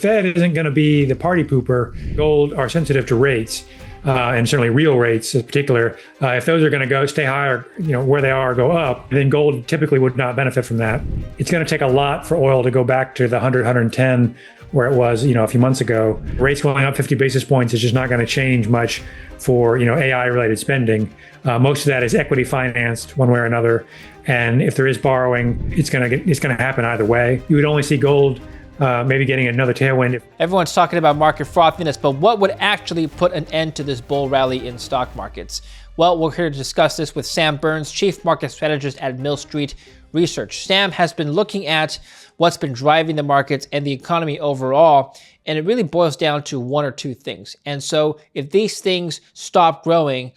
Fed isn't going to be the party pooper. Gold are sensitive to rates. And certainly real rates in particular, if those are going to stay higher, where they are, go up, then gold typically would not benefit from that. It's going to take a lot for oil to go back to the 100, 110 where it was, a few months ago. Rates going up 50 basis points is just not going to change much for, AI related spending. Most of that is equity financed one way or another. And if there is borrowing, it's going to happen either way. You would only see gold maybe getting another tailwind. Everyone's talking about market frothiness, but what would actually put an end to this bull rally in stock markets? Well, we're here to discuss this with Sam Burns, Chief Market Strategist at Mill Street Research. Sam has been looking at what's been driving the markets and the economy overall, and it really boils down to one or two things. And so if these things stop growing,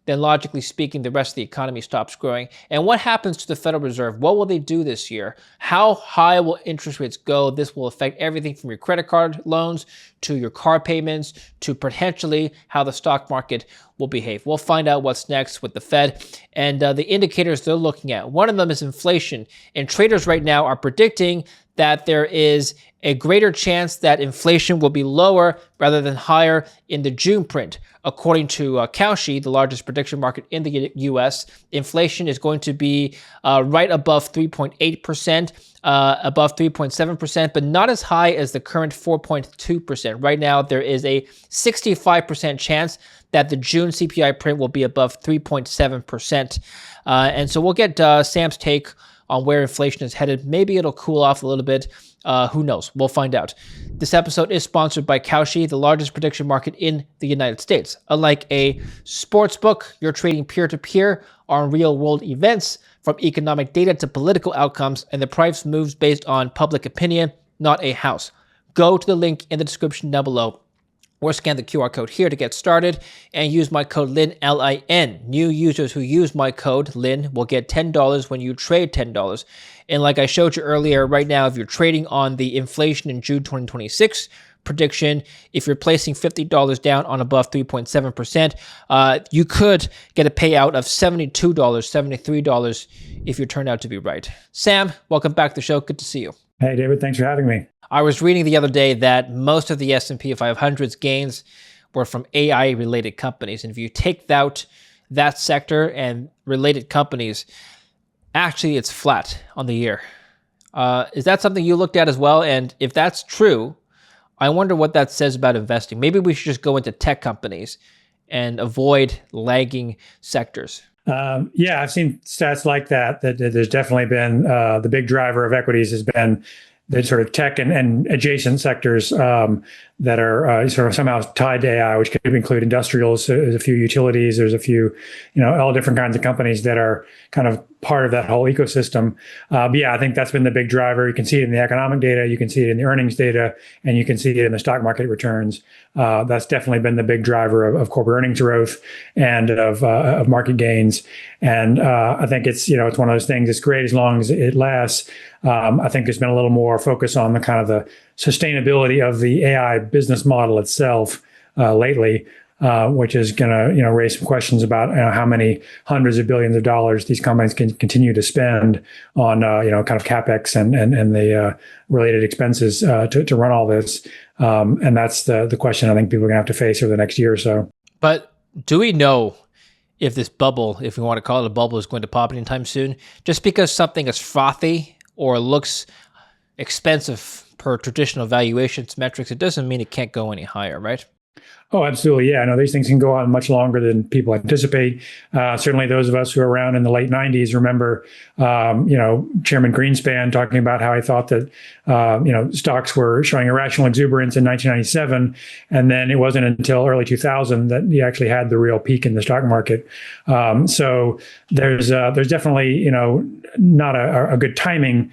then logically speaking, the rest of the economy stops growing. And what happens to the Federal Reserve? What will they do this year? How high will interest rates go? This will affect everything from your credit card loans to your car payments to potentially how the stock market will behave. We'll find out what's next with the Fed and the indicators they're looking at. One of them is inflation. And traders right now are predicting that there is a greater chance that inflation will be lower rather than higher in the June print. According to Kalshi, the largest prediction market in the US, inflation is going to be right above 3.8%, above 3.7%, but not as high as the current 4.2%. Right now, there is a 65% chance that the June CPI print will be above 3.7%. And so we'll get Sam's take on where inflation is headed. Maybe it'll cool off a little bit. Who knows? We'll find out. This episode is sponsored by Kalshi, the largest prediction market in the United States. Unlike a sports book, you're trading peer-to-peer on real-world events, from economic data to political outcomes, and the price moves based on public opinion, not a house. Go to the link in the description down below or scan the QR code here to get started and use my code LIN, L-I-N. New users who use my code LIN will get $10 when you trade $10. And like I showed you earlier, right now, if you're trading on the inflation in June 2026 prediction, if you're placing $50 down on above 3.7%, you could get a payout of $72, $73 if you turn out to be right. Sam, welcome back to the show. Good to see you. Hey, David. Thanks for having me. I was reading the other day that most of the S&P 500's gains were from AI-related companies. And if you take out that sector and related companies, actually it's flat on the year. Is that something you looked at as well? And if that's true, I wonder what that says about investing. Maybe we should just go into tech companies and avoid lagging sectors. Yeah, I've seen stats like that there's definitely been the big driver of equities has been the sort of tech and adjacent sectors that are sort of somehow tied to AI, which could include industrials. There's a few utilities. There's a few, all different kinds of companies that are kind of part of that whole ecosystem. But yeah, I think that's been the big driver. You can see it in the economic data, you can see it in the earnings data, and you can see it in the stock market returns. That's definitely been the big driver of corporate earnings growth and of market gains. And I think it's one of those things. It's great as long as it lasts. I think there's been a little more focus on the kind of the sustainability of the AI business model itself lately, which is going to raise some questions about how many hundreds of billions of dollars these companies can continue to spend on kind of capex and the related expenses to run all this. And that's the question I think people are going to have to face over the next year or so. But do we know if this bubble, if we want to call it a bubble, is going to pop anytime soon? Just because something is frothy or looks expensive per traditional valuations metrics, it doesn't mean it can't go any higher, right? Oh, absolutely. Yeah, I know these things can go on much longer than people anticipate. Certainly those of us who were around in the late 90s remember, Chairman Greenspan talking about how he thought that, stocks were showing irrational exuberance in 1997. And then it wasn't until early 2000 that he actually had the real peak in the stock market. So there's definitely, not a good timing,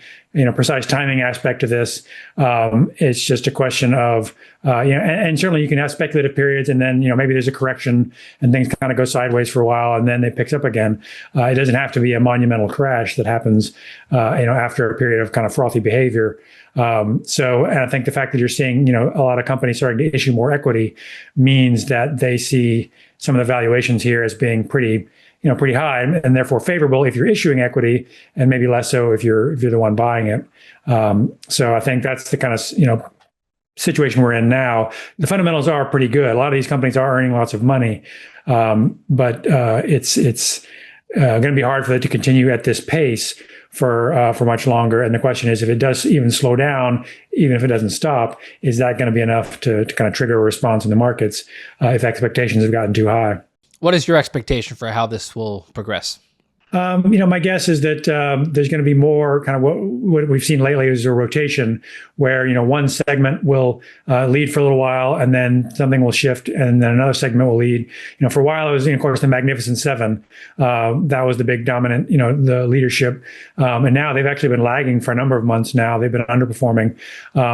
precise timing aspect to this. It's just a question of, and certainly you can have speculative periods and then, maybe there's a correction and things kind of go sideways for a while and then it picks up again. It doesn't have to be a monumental crash that happens, after a period of kind of frothy behavior. So, and I think the fact that you're seeing, a lot of companies starting to issue more equity means that they see some of the valuations here as being pretty high and therefore favorable if you're issuing equity and maybe less so if you're the one buying it. So I think that's the kind of, situation we're in now, the fundamentals are pretty good. A lot of these companies are earning lots of money, but it's going to be hard for it to continue at this pace for much longer. And the question is, if it does even slow down, even if it doesn't stop, is that going to be enough to kind of trigger a response in the markets if expectations have gotten too high? What is your expectation for how this will progress? My guess is that there's going to be more kind of what we've seen lately is a rotation where, one segment will lead for a little while and then something will shift and then another segment will lead. For a while it was, of course, the Magnificent Seven. That was the big dominant, the leadership. And now they've actually been lagging for a number of months now. They've been underperforming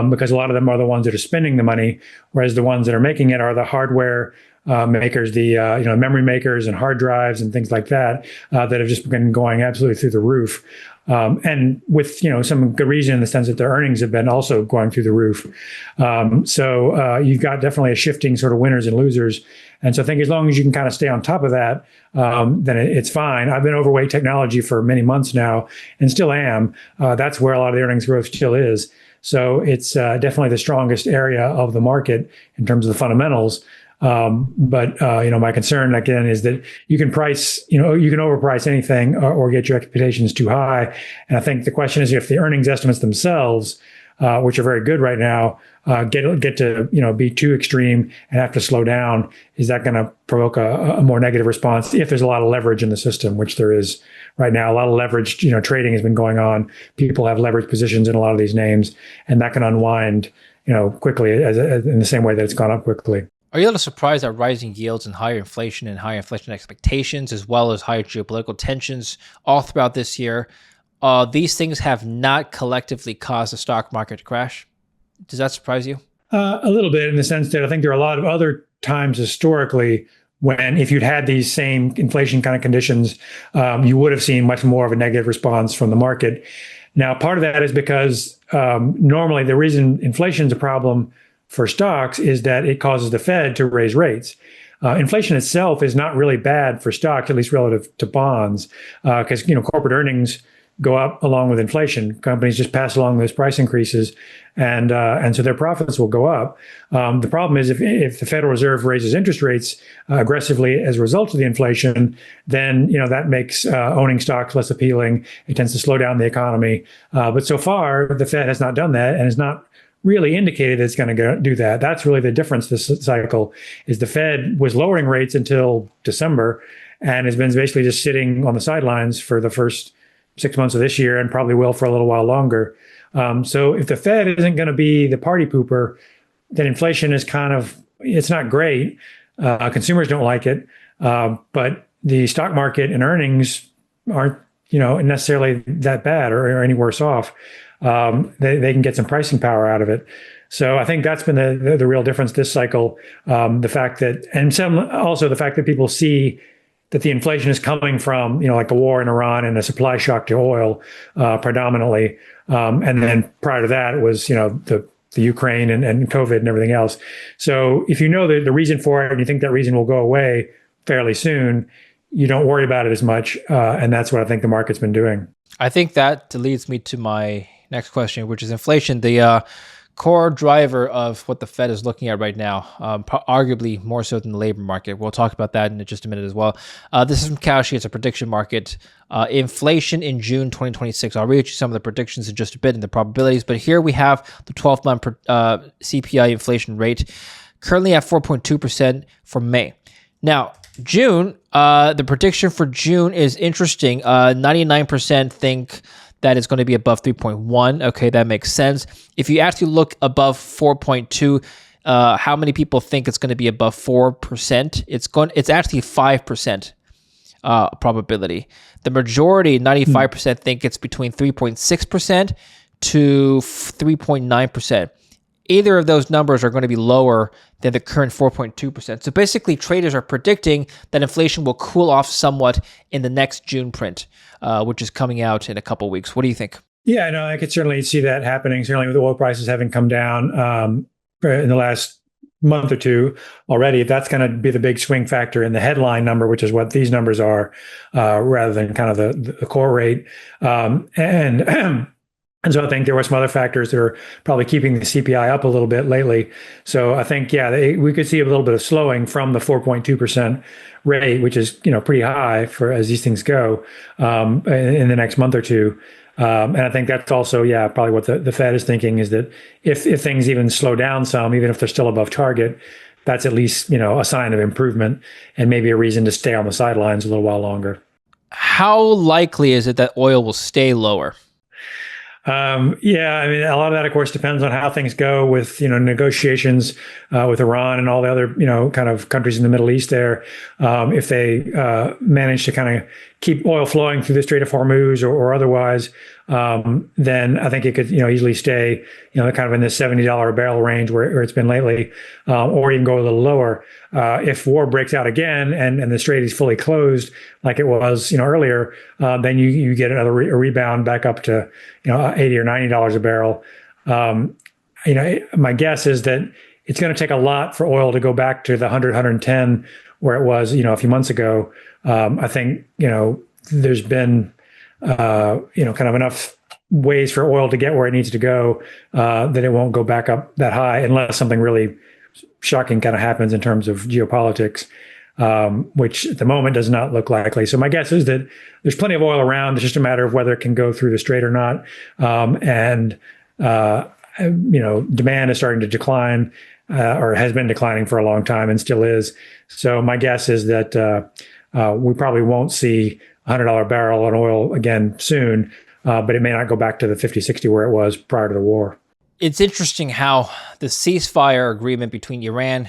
because a lot of them are the ones that are spending the money, whereas the ones that are making it are the hardware makers, the memory makers and hard drives and things like that that have just been going absolutely through the roof, and with some good reason in the sense that their earnings have been also going through the roof. So you've got definitely a shifting sort of winners and losers, and so I think as long as you can kind of stay on top of that, then it's fine. I've been overweight technology for many months now, and still am. That's where a lot of the earnings growth still is. So it's definitely the strongest area of the market in terms of the fundamentals. But my concern again is that you can price, you can overprice anything or get your expectations too high. And I think the question is if the earnings estimates themselves, which are very good right now, get to be too extreme and have to slow down, is that going to provoke a more negative response if there's a lot of leverage in the system, which there is right now. A lot of leverage, trading has been going on. People have leverage positions in a lot of these names, and that can unwind, quickly as in the same way that it's gone up quickly. Are you a little surprised that rising yields and higher inflation expectations, as well as higher geopolitical tensions all throughout this year, these things have not collectively caused the stock market to crash? Does that surprise you? A little bit, in the sense that I think there are a lot of other times historically when if you'd had these same inflation kind of conditions, you would have seen much more of a negative response from the market. Now, part of that is because normally the reason inflation is a problem for stocks is that it causes the Fed to raise rates. Inflation itself is not really bad for stocks, at least relative to bonds, because corporate earnings go up along with inflation. Companies just pass along those price increases, and so their profits will go up. The problem is if the Federal Reserve raises interest rates aggressively as a result of the inflation, then that makes owning stocks less appealing. It tends to slow down the economy. But so far, the Fed has not done that and has not really indicated it's going to do that. That's really the difference this cycle, is the Fed was lowering rates until December and has been basically just sitting on the sidelines for the first 6 months of this year and probably will for a little while longer. So if the Fed isn't going to be the party pooper, then inflation is it's not great. Consumers don't like it, but the stock market and earnings aren't necessarily that bad or any worse off. They can get some pricing power out of it. So I think that's been the real difference this cycle. The fact that, and also the fact that people see that the inflation is coming from, like the war in Iran and a supply shock to oil, predominantly. And then prior to that was, the Ukraine and COVID and everything else. So if you know the reason for it and you think that reason will go away fairly soon, you don't worry about it as much. And that's what I think the market's been doing. I think that leads me to my next question, which is inflation, the core driver of what the Fed is looking at right now, arguably more so than the labor market. We'll talk about that in just a minute as well. This is from Kalshi. It's a prediction market. Inflation in June 2026. I'll read you some of the predictions in just a bit and the probabilities, but here we have the 12-month CPI inflation rate, currently at 4.2% for May. Now, June, the prediction for June is interesting. 99% think that it's going to be above 3.1. Okay, that makes sense. If you actually look above 4.2, how many people think it's going to be above 4%? It's actually 5% probability. The majority, 95%, think it's between 3.6% to 3.9%. Either of those numbers are going to be lower than the current 4.2%. So basically, traders are predicting that inflation will cool off somewhat in the next June print, which is coming out in a couple of weeks. What do you think? Yeah, no, I could certainly see that happening. Certainly with oil prices having come down in the last month or two already, if that's going to be the big swing factor in the headline number, which is what these numbers are, rather than kind of the core rate. And And so I think there were some other factors that are probably keeping the CPI up a little bit lately. So I think, yeah, we could see a little bit of slowing from the 4.2% rate, which is, pretty high for as these things go, in the next month or two. And I think that's also, yeah, probably what the Fed is thinking is that if things even slow down some, even if they're still above target, that's at least, a sign of improvement and maybe a reason to stay on the sidelines a little while longer. How likely is it that oil will stay lower? Yeah, I mean, a lot of that, of course, depends on how things go with, negotiations with Iran and all the other, kind of countries in the Middle East there. If they manage to kind of keep oil flowing through the Strait of Hormuz or otherwise, then I think it could, easily stay, kind of in the $70 a barrel range where it's been lately, or even go a little lower. If war breaks out again and the strait is fully closed like it was, earlier, then you get another rebound back up to, $80 or $90 a barrel. My guess is that it's going to take a lot for oil to go back to the 100, 110 where it was, a few months ago. I think, there's been, kind of enough ways for oil to get where it needs to go that it won't go back up that high unless something really shocking kind of happens in terms of geopolitics, which at the moment does not look likely. So my guess is that there's plenty of oil around. It's just a matter of whether it can go through the strait or not. Demand is starting to decline or has been declining for a long time and still is. So my guess is that we probably won't see $100 barrel on oil again soon, but it may not go back to the 50, 60 where it was prior to the war. It's interesting how the ceasefire agreement between Iran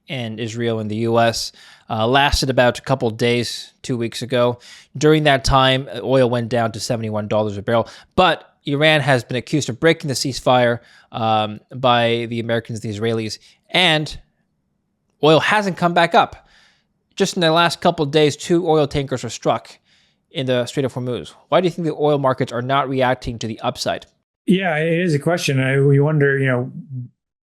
and Israel and the U.S. Lasted about a couple of days 2 weeks ago. During that time, oil went down to $71 a barrel. But Iran has been accused of breaking the ceasefire by the Americans, the Israelis, and oil hasn't come back up. Just in the last couple of days, 2 oil tankers were struck in the Strait of Hormuz. Why do you think the oil markets are not reacting to the upside? Yeah, it is a question. We wonder,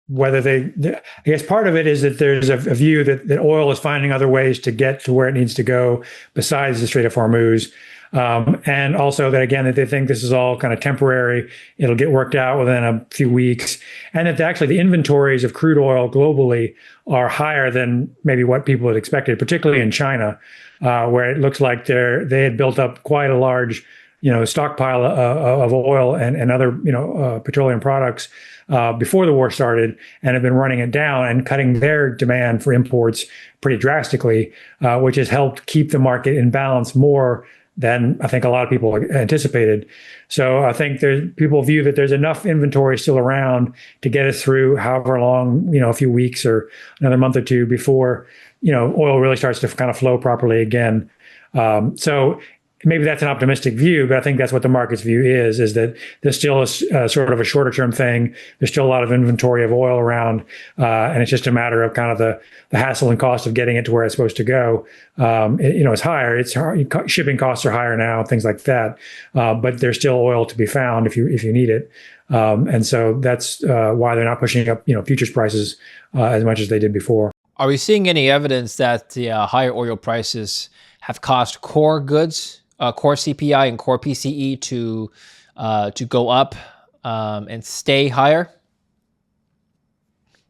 whether I guess part of it is that there's a view that oil is finding other ways to get to where it needs to go besides the Strait of Hormuz. And also that, again, that they think this is all kind of temporary. It'll get worked out within a few weeks. And that actually the inventories of crude oil globally are higher than maybe what people had expected, particularly in China, where it looks like they had built up quite a large stockpile of oil and other, petroleum products before the war started and have been running it down and cutting their demand for imports pretty drastically, which has helped keep the market in balance more than I think a lot of people anticipated. So I think people view that there's enough inventory still around to get us through however long, a few weeks or another month or two before, oil really starts to kind of flow properly again. So maybe that's an optimistic view, but I think that's what the market's view is that there's still a sort of a shorter term thing. There's still a lot of inventory of oil around, and it's just a matter of kind of the hassle and cost of getting it to where it's supposed to go. It's higher. It's hard. Shipping costs are higher now, things like that. But there's still oil to be found if you need it. And so that's why they're not pushing up, futures prices as much as they did before. Are we seeing any evidence that the higher oil prices have caused core goods, core CPI and core PCE to go up and stay higher?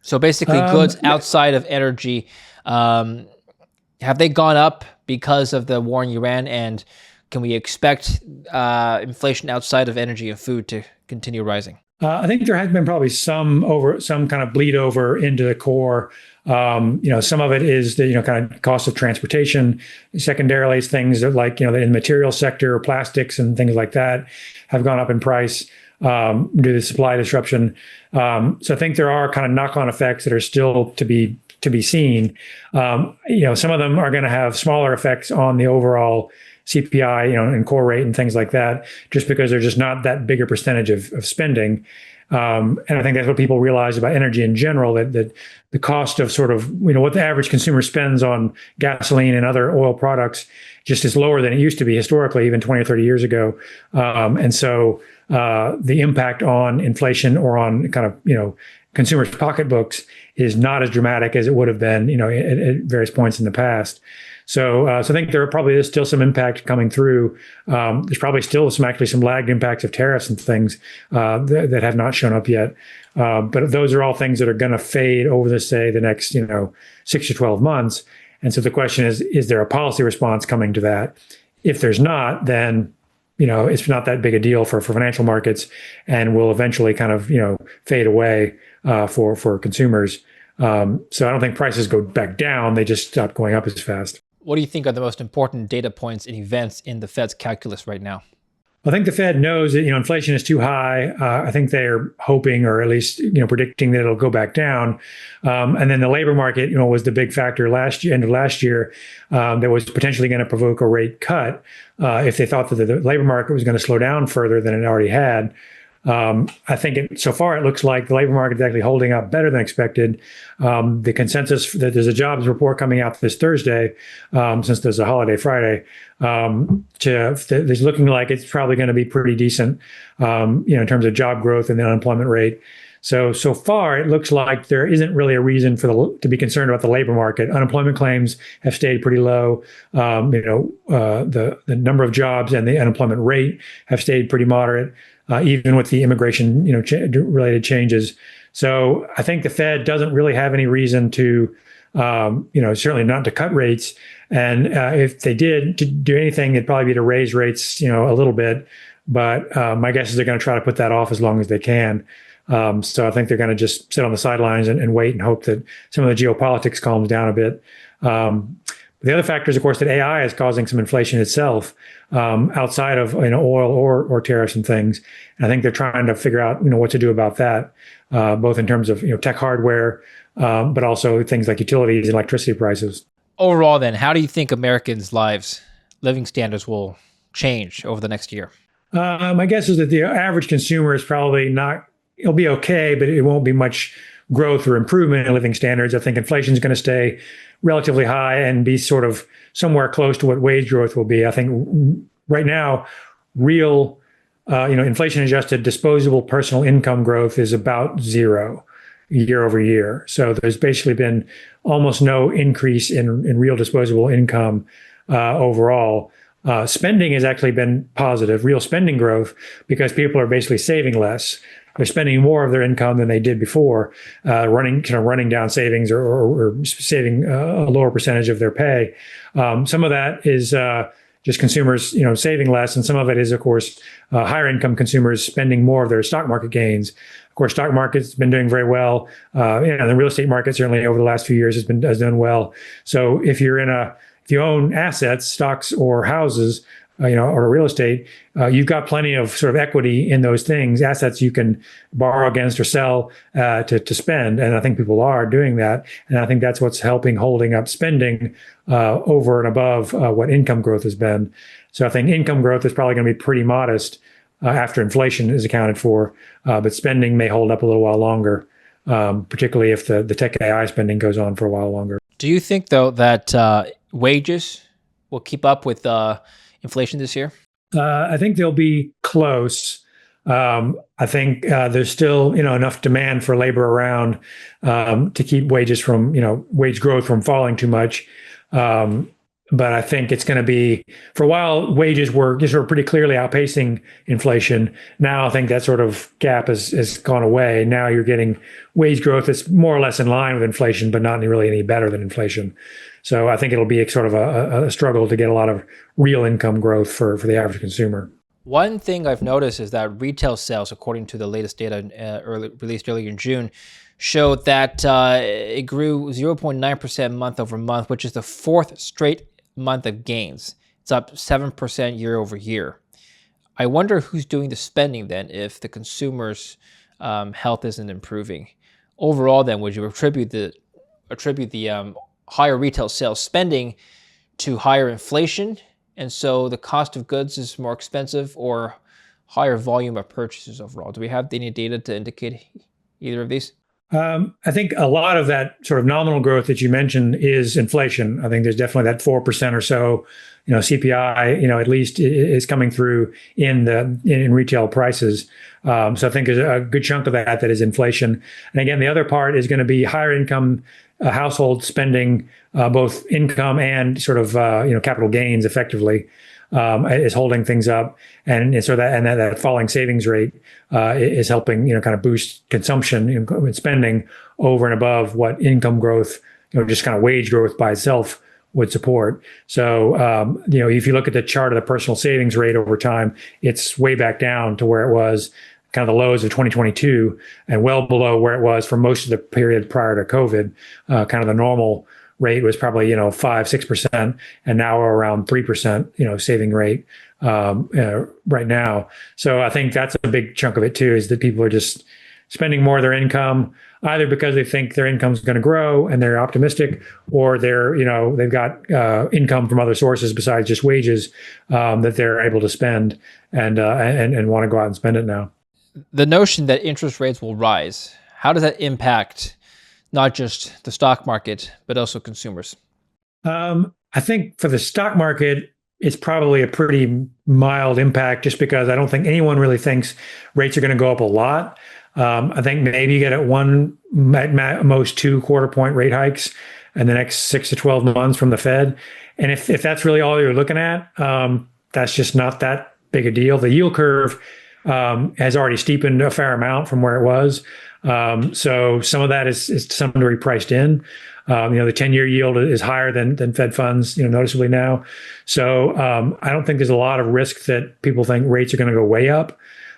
So basically goods outside of energy, have they gone up because of the war in Iran? And can we expect inflation outside of energy and food to continue rising? I think there has been probably some kind of bleed over into the core. Some of it is the kind of cost of transportation. Secondarily, it's things that like in the material sector, plastics and things like that have gone up in price due to the supply disruption. So I think there are kind of knock-on effects that are still to be seen. Some of them are going to have smaller effects on the overall CPI, and core rate and things like that, just because they're just not that big a percentage of spending. And I think that's what people realize about energy in general, that the cost of sort of, what the average consumer spends on gasoline and other oil products just is lower than it used to be historically, even 20 or 30 years ago. And so the impact on inflation or on kind of, consumers' pocketbooks is not as dramatic as it would have been, at various points in the past. So I think there probably is still some impact coming through. There's probably still some lagged impacts of tariffs and things that have not shown up yet. But those are all things that are going to fade over the next 6 to 12 months. And so the question is there a policy response coming to that? If there's not, then it's not that big a deal for financial markets, and will eventually kind of fade away for consumers. So I don't think prices go back down; they just stop going up as fast. What do you think are the most important data points and events in the Fed's calculus right now? I think the Fed knows that inflation is too high. I think they're hoping, or at least predicting, that it'll go back down. And then the labor market, was the big factor end of last year, that was potentially going to provoke a rate cut if they thought that the labor market was going to slow down further than it already had. I think so far it looks like the labor market is actually holding up better than expected. The consensus that there's a jobs report coming out this Thursday, since there's a holiday Friday, it's looking like it's probably going to be pretty decent, in terms of job growth and the unemployment rate. So far it looks like there isn't really a reason to be concerned about the labor market. Unemployment claims have stayed pretty low. The number of jobs and the unemployment rate have stayed pretty moderate. Even with the immigration, related changes. So I think the Fed doesn't really have any reason to, certainly not to cut rates. And if they did to do anything, it'd probably be to raise rates, a little bit. But my guess is they're going to try to put that off as long as they can. So I think they're going to just sit on the sidelines and wait and hope that some of the geopolitics calms down a bit. The other factor is, of course, that AI is causing some inflation itself, outside of oil or tariffs and things. And I think they're trying to figure out what to do about that, both in terms of tech hardware, but also things like utilities and electricity prices. Overall, then, how do you think Americans' living standards will change over the next year? My guess is that the average consumer is probably not. It'll be okay, but it won't be much growth or improvement in living standards. I think inflation is going to stay relatively high and be sort of somewhere close to what wage growth will be. I think right now, real, inflation adjusted disposable personal income growth is about zero year over year. So there's basically been almost no increase in real disposable income overall. Spending has actually been positive, real spending growth, because people are basically saving less. They're spending more of their income than they did before, running down savings or saving a lower percentage of their pay. Some of that is just consumers, saving less, and some of it is, of course, higher income consumers spending more of their stock market gains. Of course, stock market's been doing very well. The real estate market certainly over the last few years has done well. So if you own assets, stocks or houses, or real estate, you've got plenty of sort of equity in those things, assets you can borrow against or sell to spend. And I think people are doing that. And I think that's what's holding up spending over and above what income growth has been. So I think income growth is probably going to be pretty modest after inflation is accounted for, but spending may hold up a little while longer, particularly if the tech AI spending goes on for a while longer. Do you think, though, that wages will keep up with inflation this year? I think they'll be close. I think there's still enough demand for labor around to keep wages from wage growth from falling too much. But I think it's going to be, for a while, wages were just sort of pretty clearly outpacing inflation. Now I think that sort of gap has gone away. Now you're getting wage growth that's more or less in line with inflation, but not really any better than inflation. So I think it'll be sort of a struggle to get a lot of real income growth for the average consumer. One thing I've noticed is that retail sales, according to the latest data released earlier in June, showed that it grew 0.9% month over month, which is the fourth straight month of gains. It's up 7% year over year. I wonder who's doing the spending then if the consumer's health isn't improving. Overall, then, would you attribute the higher retail sales spending to higher inflation, and so the cost of goods is more expensive, or higher volume of purchases overall? Do we have any data to indicate either of these? I think a lot of that sort of nominal growth that you mentioned is inflation. I think there's definitely that 4% or so, CPI, at least is coming through in retail prices. So I think there's a good chunk of that is inflation. And again, the other part is going to be higher income household spending, both income and sort of capital gains effectively. Is holding things up, and so that falling savings rate is helping kind of boost consumption and spending over and above what income growth, just kind of wage growth by itself would support. So if you look at the chart of the personal savings rate over time, it's way back down to where it was kind of the lows of 2022 and well below where it was for most of the period prior to COVID. Kind of the normal rate was probably 5-6%, and now we're around 3% saving rate right now. So I think that's a big chunk of it too, is that people are just spending more of their income either because they think their income is going to grow and they're optimistic, or they've got income from other sources besides just wages that they're able to spend and want to go out and spend it now. The notion that interest rates will rise, how does that impact not just the stock market, but also consumers? I think for the stock market, it's probably a pretty mild impact just because I don't think anyone really thinks rates are going to go up a lot. I think maybe you get at most 2 quarter-point rate hikes in the next 6 to 12 months from the Fed. And if that's really all you're looking at, that's just not that big a deal. The yield curve has already steepened a fair amount from where it was. So some of that is to some degree priced in. The 10-year yield is higher than Fed funds, noticeably now. So I don't think there's a lot of risk that people think rates are going to go way up.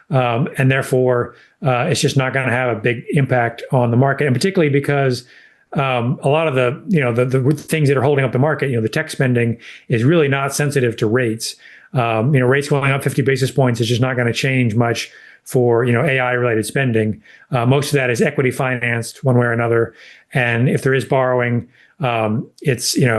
And therefore, it's just not going to have a big impact on the market. And particularly because a lot of the things that are holding up the market, the tech spending is really not sensitive to rates. Rates going up 50 basis points is just not going to change much for AI related spending. Most of that is equity financed one way or another, and if there is borrowing, it's going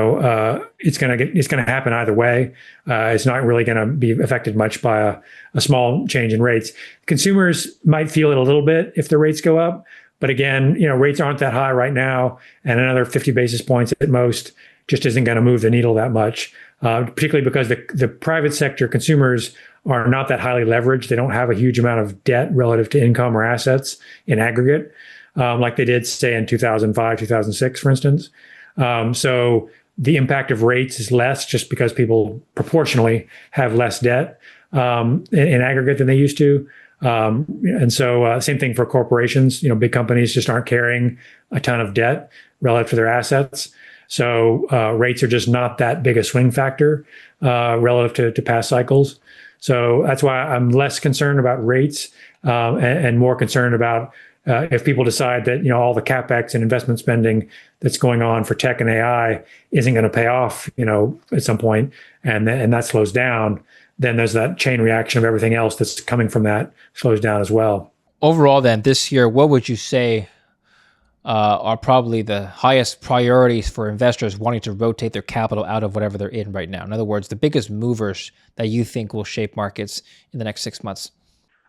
to happen either way. It's not really going to be affected much by a small change in rates. Consumers might feel it a little bit if the rates go up, but again, rates aren't that high right now, and another 50 basis points at most just isn't going to move the needle that much. Particularly because the private sector consumers are not that highly leveraged. They don't have a huge amount of debt relative to income or assets in aggregate, like they did, say, in 2005, 2006, for instance. So the impact of rates is less just because people proportionally have less debt in aggregate than they used to. And so same thing for corporations. Big companies just aren't carrying a ton of debt relative to their assets. So rates are just not that big a swing factor relative to past cycles. So that's why I'm less concerned about rates and more concerned about if people decide that all the capex and investment spending that's going on for tech and AI isn't going to pay off at some point, and that slows down, then there's that chain reaction of everything else that's coming from that slows down as well. Overall, then, this year, what would you say are probably the highest priorities for investors wanting to rotate their capital out of whatever they're in right now? In other words, the biggest movers that you think will shape markets in the next 6 months?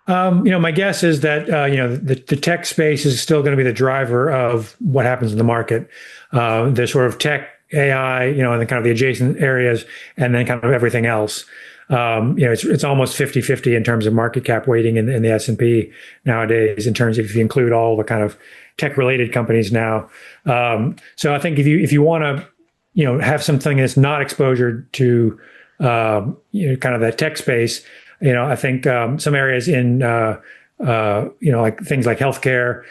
My guess is that, the tech space is still going to be the driver of what happens in the market. The sort of tech, AI, and then kind of the adjacent areas, and then kind of everything else. It's almost 50-50 in terms of market cap weighting in the S&P nowadays, in terms of if you include all the kind of tech-related companies now. So I think if you want to, have something that's not exposure to, kind of that tech space, I think some areas in, like things like healthcare,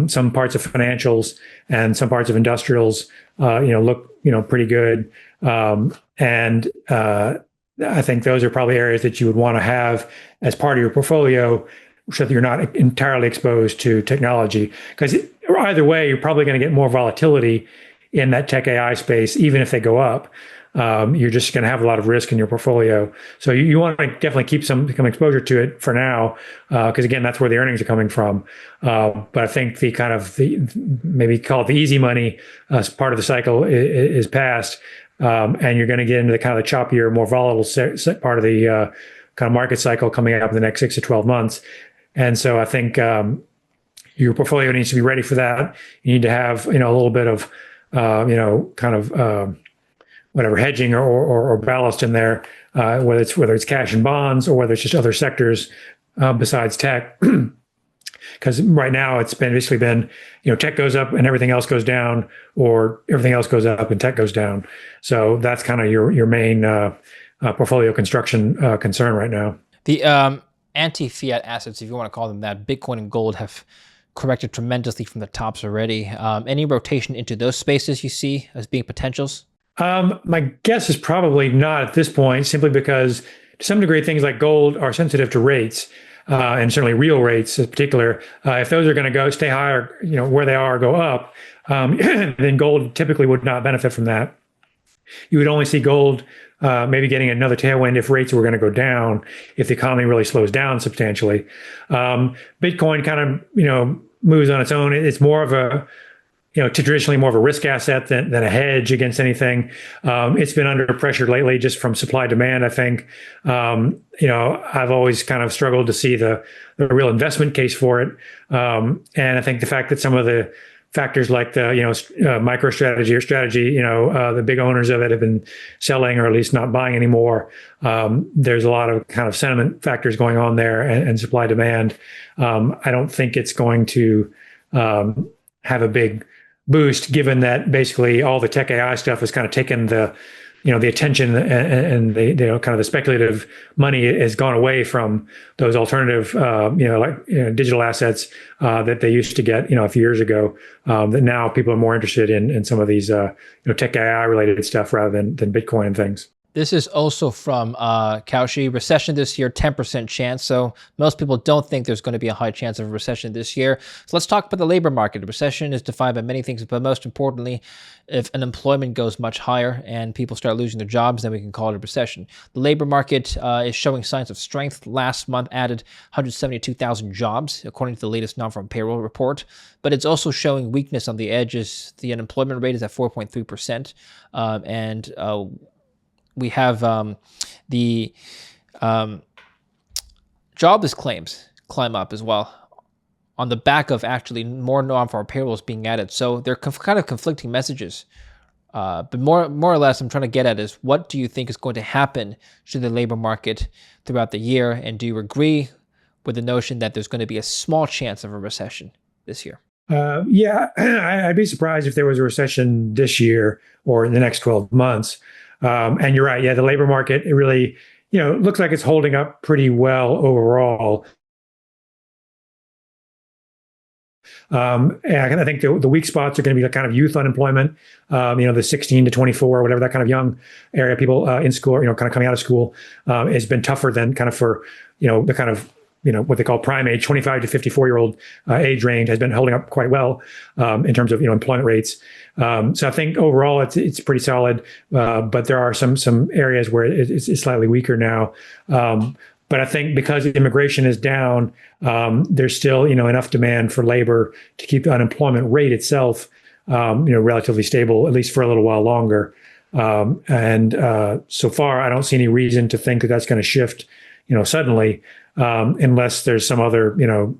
some parts of financials, and some parts of industrials, look, pretty good. And I think those are probably areas that you would want to have as part of your portfolio, so that you're not entirely exposed to technology. Because either way, you're probably going to get more volatility in that tech AI space, even if they go up. You're just going to have a lot of risk in your portfolio. So you want to definitely keep some exposure to it for now, because again, that's where the earnings are coming from. But I think the maybe call it the easy money part of the cycle is past, and you're going to get into the kind of the choppier, more volatile part of the kind of market cycle coming up in the next 6 to 12 months. And so I think, your portfolio needs to be ready for that. You need to have, a little bit of, whatever hedging or ballast in there, whether it's cash and bonds or whether it's just other sectors besides tech. Because right now it's basically been, tech goes up and everything else goes down, or everything else goes up and tech goes down. So that's kind of your main portfolio construction concern right now. The anti-fiat assets, if you want to call them that, Bitcoin and gold, have corrected tremendously from the tops already. Any rotation into those spaces you see as being potentials? My guess is probably not at this point, simply because to some degree things like gold are sensitive to rates. And certainly real rates in particular. If those are going to stay higher, where they are, go up, then gold typically would not benefit from that. You would only see gold maybe getting another tailwind if rates were going to go down, if the economy really slows down substantially. Bitcoin kind of, moves on its own. It's more of a, traditionally more of a risk asset than a hedge against anything. It's been under pressure lately just from supply demand, I think. I've always kind of struggled to see the real investment case for it. And I think the fact that some of the factors like the, MicroStrategy or strategy, the big owners of it have been selling or at least not buying anymore. There's a lot of kind of sentiment factors going on there and supply demand. I don't think it's going to have a big boost, given that basically all the tech AI stuff has kind of taken the attention and the kind of the speculative money has gone away from those alternative digital assets that they used to get a few years ago. That now people are more interested in some of these tech AI related stuff rather than Bitcoin and things. This is also from Kaushi. Recession this year, 10% chance. So most people don't think there's going to be a high chance of a recession this year. So let's talk about the labor market. Recession is defined by many things, but most importantly, if unemployment goes much higher and people start losing their jobs, then we can call it a recession. The labor market is showing signs of strength. Last month added 172,000 jobs, according to the latest non-farm payroll report. But it's also showing weakness on the edges. The unemployment rate is at 4.3%. We have the jobless claims climb up as well on the back of actually more non-farm payrolls being added. So they're kind of conflicting messages. But more or less, I'm trying to get at is, what do you think is going to happen to the labor market throughout the year? And do you agree with the notion that there's going to be a small chance of a recession this year? Yeah, I'd be surprised if there was a recession this year or in the next 12 months. And you're right. Yeah, the labor market, it really, looks like it's holding up pretty well overall. And I think the weak spots are going to be the kind of youth unemployment, the 16 to 24, whatever, that kind of young area, people in school, kind of coming out of school, has been tougher than kind of for, the kind of, what they call prime age, 25 to 54-year-old age range has been holding up quite well in terms of employment rates. So I think overall it's pretty solid, but there are some areas where it's slightly weaker now. But I think because immigration is down, there's still enough demand for labor to keep the unemployment rate itself relatively stable, at least for a little while longer. And so far, I don't see any reason to think that that's going to shift suddenly. Unless there's some other,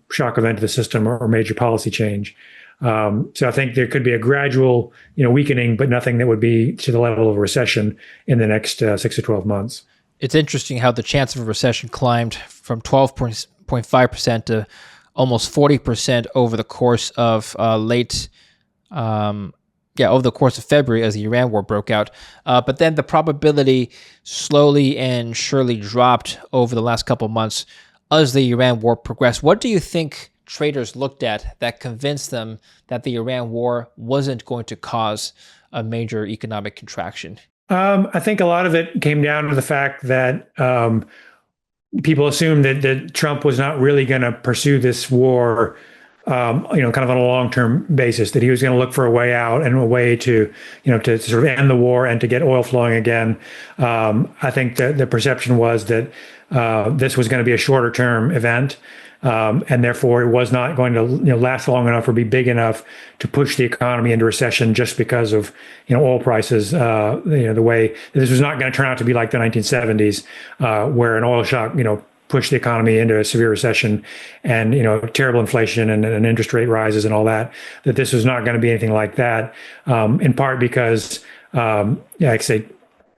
shock event to the system or major policy change. So I think there could be a gradual, weakening, but nothing that would be to the level of a recession in the next 6 to 12 months. It's interesting how the chance of a recession climbed from 12.5% to almost 40% over the course of over the course of February as the Iran war broke out. But then the probability slowly and surely dropped over the last couple of months as the Iran war progressed. What do you think traders looked at that convinced them that the Iran war wasn't going to cause a major economic contraction? I think a lot of it came down to the fact that people assumed that Trump was not really going to pursue this war kind of on a long-term basis, that he was going to look for a way out and a way to sort of end the war and to get oil flowing again. I think that the perception was that this was going to be a shorter-term event, and therefore it was not going to last long enough or be big enough to push the economy into recession just because of oil prices. The way this was not going to turn out to be like the 1970s, where an oil shock push the economy into a severe recession and, terrible inflation and interest rate rises and all that, that this was not going to be anything like that, in part because, like I say,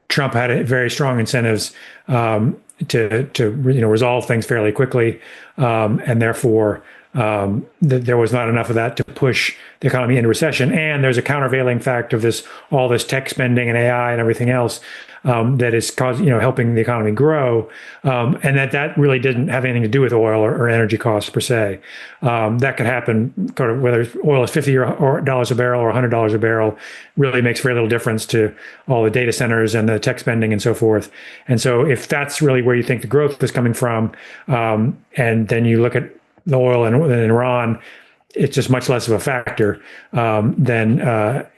Trump had very strong incentives to resolve things fairly quickly, and therefore there was not enough of that to push the economy into recession. And there's a countervailing fact of all this tech spending and AI and everything else that is helping the economy grow, and that really didn't have anything to do with oil or energy costs per se. That could happen whether oil is $50 a barrel or $100 a barrel, really makes very little difference to all the data centers and the tech spending and so forth. And so if that's really where you think the growth is coming from, and then you look at the oil in Iran, it's just much less of a factor than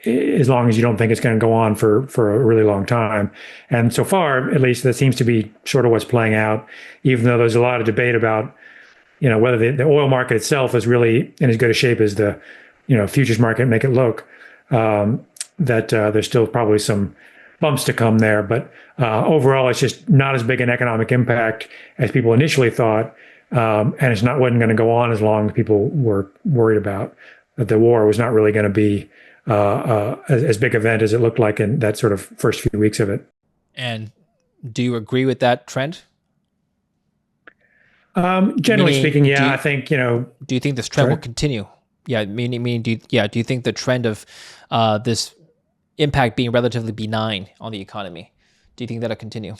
as long as you don't think it's going to go on for a really long time. And so far, at least, that seems to be sort of what's playing out, even though there's a lot of debate about, whether the oil market itself is really in as good a shape as the, futures market make it look, that there's still probably some bumps to come there. But overall, it's just not as big an economic impact as people initially thought. And it wasn't going to go on as long as people were worried about. That the war was not really going to be as big an event as it looked like in that sort of first few weeks of it. And do you agree with that trend? Generally speaking, yeah, I think, Do you think this trend will continue? Yeah, meaning, do you think the trend of this impact being relatively benign on the economy, do you think that'll continue?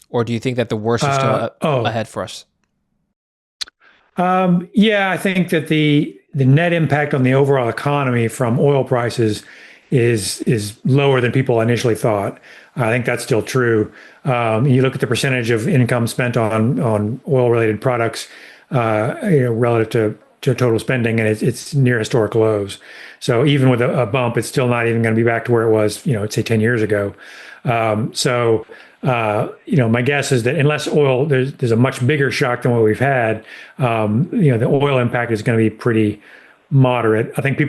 Or do you think that the worst is still ahead for us? Yeah, I think that the net impact on the overall economy from oil prices is lower than people initially thought. I think that's still true. You look at the percentage of income spent on oil-related products, relative to total spending, and it's near historic lows. So even with a bump, it's still not even going to be back to where it was, say 10 years ago. My guess is that unless oil, there's a much bigger shock than what we've had, the oil impact is going to be pretty moderate. I think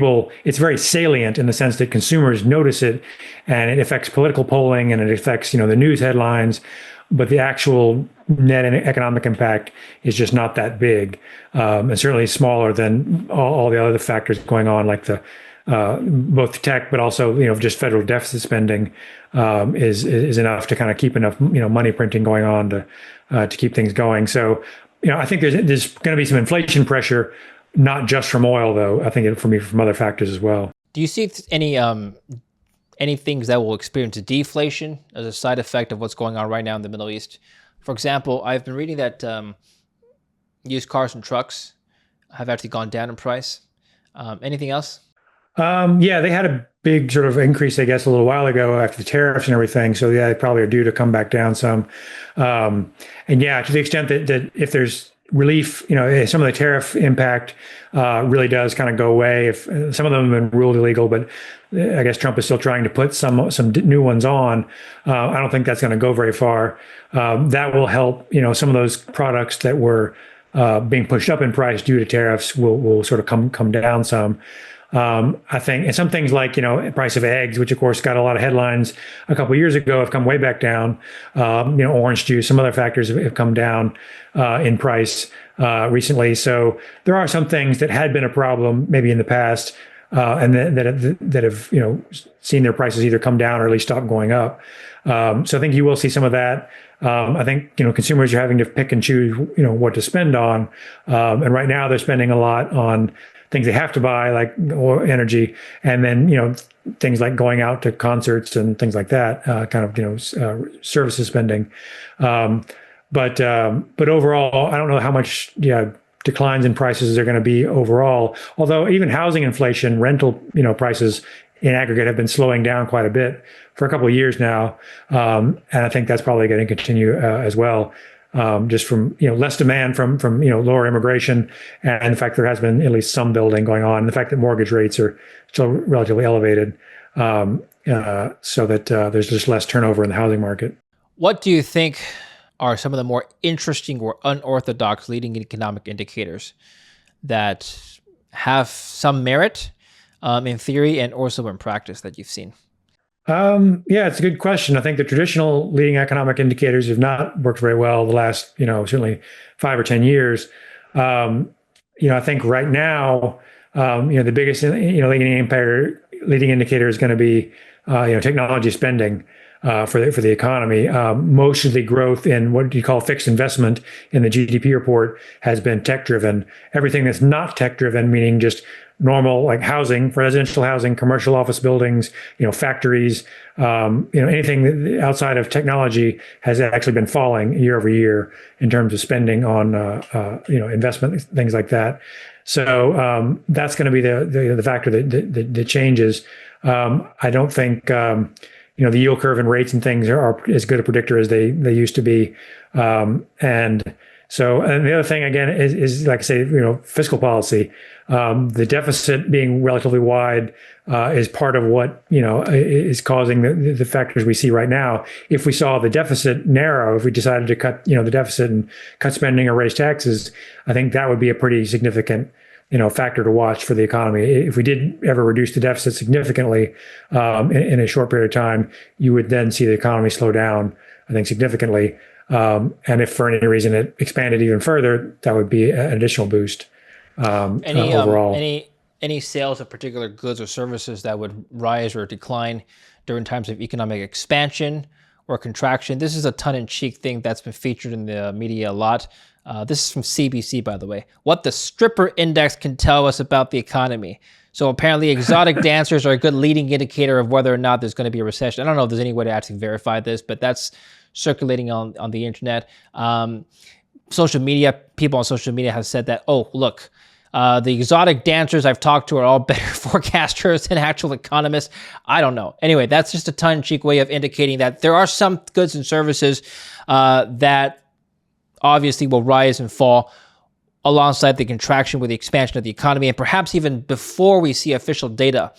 it's very salient in the sense that consumers notice it, and it affects political polling and it affects, the news headlines, but the actual net economic impact is just not that big, and certainly smaller than all the other factors going on, like both tech, but also, just federal deficit spending is enough to kind of keep enough, money printing going on to keep things going. So, I think there's going to be some inflation pressure, not just from oil, though. I think from other factors as well. Do you see any things that will experience deflation as a side effect of what's going on right now in the Middle East? For example, I've been reading that used cars and trucks have actually gone down in price. Anything else? Yeah, they had a big sort of increase, I guess, a little while ago after the tariffs and everything. So yeah, they probably are due to come back down some. And yeah, to the extent that if there's relief, some of the tariff impact really does kind of go away. If some of them have been ruled illegal, but I guess Trump is still trying to put some new ones on. I don't think that's going to go very far. That will help. Some of those products that were being pushed up in price due to tariffs will sort of come down some. I think, and some things like, price of eggs, which of course got a lot of headlines a couple of years ago, have come way back down. Orange juice, some other factors have come down in price recently. So there are some things that had been a problem maybe in the past, and that have seen their prices either come down or at least stop going up. So I think you will see some of that. I think consumers are having to pick and choose what to spend on, and right now they're spending a lot on things they have to buy, like oil, energy, and then things like going out to concerts and things like that, services spending. But overall, I don't know how much declines in prices are going to be overall. Although even housing inflation, rental prices in aggregate have been slowing down quite a bit for a couple of years now, and I think that's probably going to continue as well. Just from less demand from lower immigration, and the fact there has been at least some building going on, and the fact that mortgage rates are still relatively elevated, so that there's just less turnover in the housing market. What do you think are some of the more interesting or unorthodox leading economic indicators that have some merit in theory and also in practice that you've seen? Yeah, it's a good question. I think the traditional leading economic indicators have not worked very well the last, certainly 5 or 10 years. Um, I think right now, the biggest, leading indicator is going to be, technology spending for the economy. Most of the growth in what you call fixed investment in the GDP report has been tech driven. Everything that's not tech driven, meaning just normal like housing, residential housing, commercial office buildings, factories, anything outside of technology has actually been falling year over year in terms of spending on investment, things like that. So that's going to be the factor that changes. I don't think the yield curve and rates and things are as good a predictor as they used to be. And the other thing again is like I say, fiscal policy. The deficit being relatively wide is part of what is causing the factors we see right now. If we saw the deficit narrow, if we decided to cut the deficit and cut spending or raise taxes, I think that would be a pretty significant factor to watch for the economy. If we did ever reduce the deficit significantly in a short period of time, you would then see the economy slow down, I think, significantly. And if for any reason it expanded even further, that would be an additional boost overall. Any sales of particular goods or services that would rise or decline during times of economic expansion or contraction? This is a tongue-in-cheek thing that's been featured in the media a lot. This is from CBC, by the way. What the stripper index can tell us about the economy. So apparently exotic dancers are a good leading indicator of whether or not there's going to be a recession. I don't know if there's any way to actually verify this, but that's circulating on the internet. Social media, people on social media have said that, oh, look, the exotic dancers I've talked to are all better forecasters than actual economists. I don't know. Anyway, that's just a tongue-in-cheek way of indicating that there are some goods and services that obviously will rise and fall alongside the contraction with the expansion of the economy, and perhaps even before we see official data.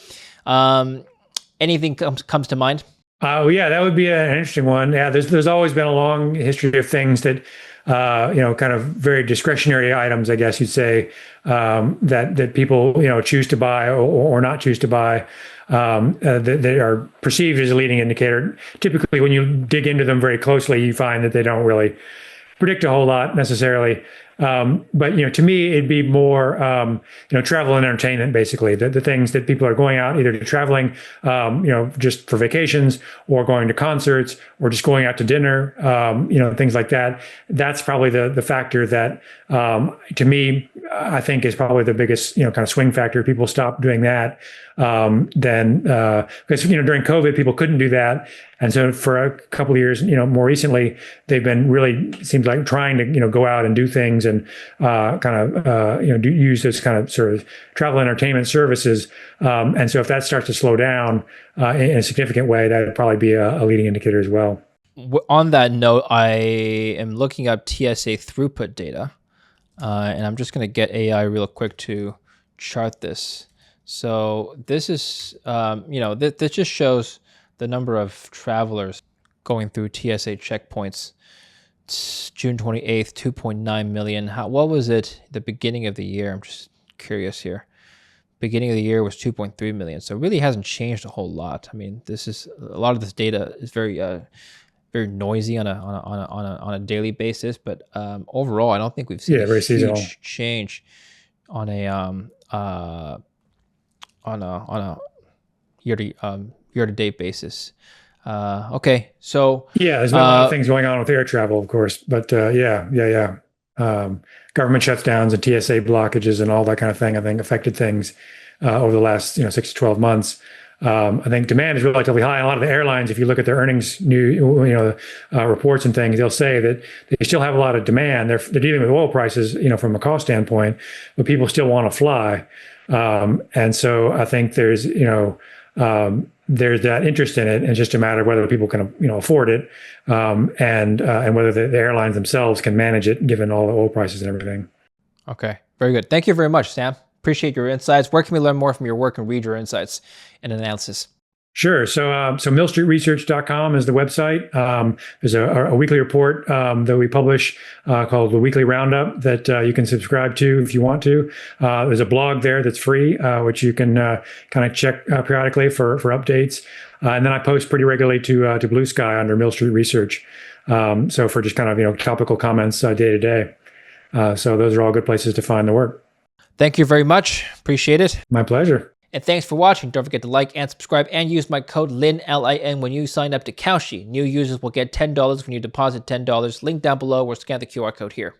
Anything comes to mind? Yeah, that would be an interesting one. Yeah, there's always been a long history of things that kind of very discretionary items, I guess you'd say, that people choose to buy or not choose to buy. That are perceived as a leading indicator. Typically, when you dig into them very closely, you find that they don't really predict a whole lot necessarily. But to me, it'd be more travel and entertainment, basically the things that people are going out either to traveling, just for vacations, or going to concerts, or just going out to dinner, things like that. That's probably the factor that to me I think is probably the biggest kind of swing factor. People stop doing that. Then because during COVID people couldn't do that, and so for a couple of years, more recently, they've been really seems like trying to go out and do things and use this kind of sort of travel entertainment services. And so if that starts to slow down in a significant way, that would probably be a leading indicator as well. On that note, I am looking up TSA throughput data, and I'm just going to get AI real quick to chart this. So this is, this just shows the number of travelers going through TSA checkpoints. It's June 28th, 2.9 million. What was it at the beginning of the year? I'm just curious here. Beginning of the year was 2.3 million. So it really hasn't changed a whole lot. I mean, a lot of this data is very noisy on a daily basis, but overall, I don't think we've seen a huge change on a year-to-date basis. Okay, so there's been a lot of things going on with air travel, of course, but government shutdowns and TSA blockages and all that kind of thing, I think, affected things over the last 6 to 12 months. I think demand is relatively high. A lot of the airlines, if you look at their earnings reports and things, they'll say that they still have a lot of demand. They're dealing with oil prices, from a cost standpoint, but people still want to fly. And so I think there's that interest in it, and it's just a matter of whether people can, afford it, and whether the airlines themselves can manage it, given all the oil prices and everything. Okay, very good. Thank you very much, Sam. Appreciate your insights. Where can we learn more from your work and read your insights and analysis? Sure. So millstreetresearch.com is the website. There's a weekly report that we publish called the Weekly Roundup that you can subscribe to if you want to. There's a blog there that's free, which you can kind of check periodically for updates. And then I post pretty regularly to Blue Sky under Mill Street Research. So for just kind of topical comments day to day. So those are all good places to find the work. Thank you very much. Appreciate it. My pleasure. And thanks for watching. Don't forget to like and subscribe and use my code LIN, L-I-N, when you sign up to Kalshi. New users will get $10 when you deposit $10. Link down below or scan the QR code here.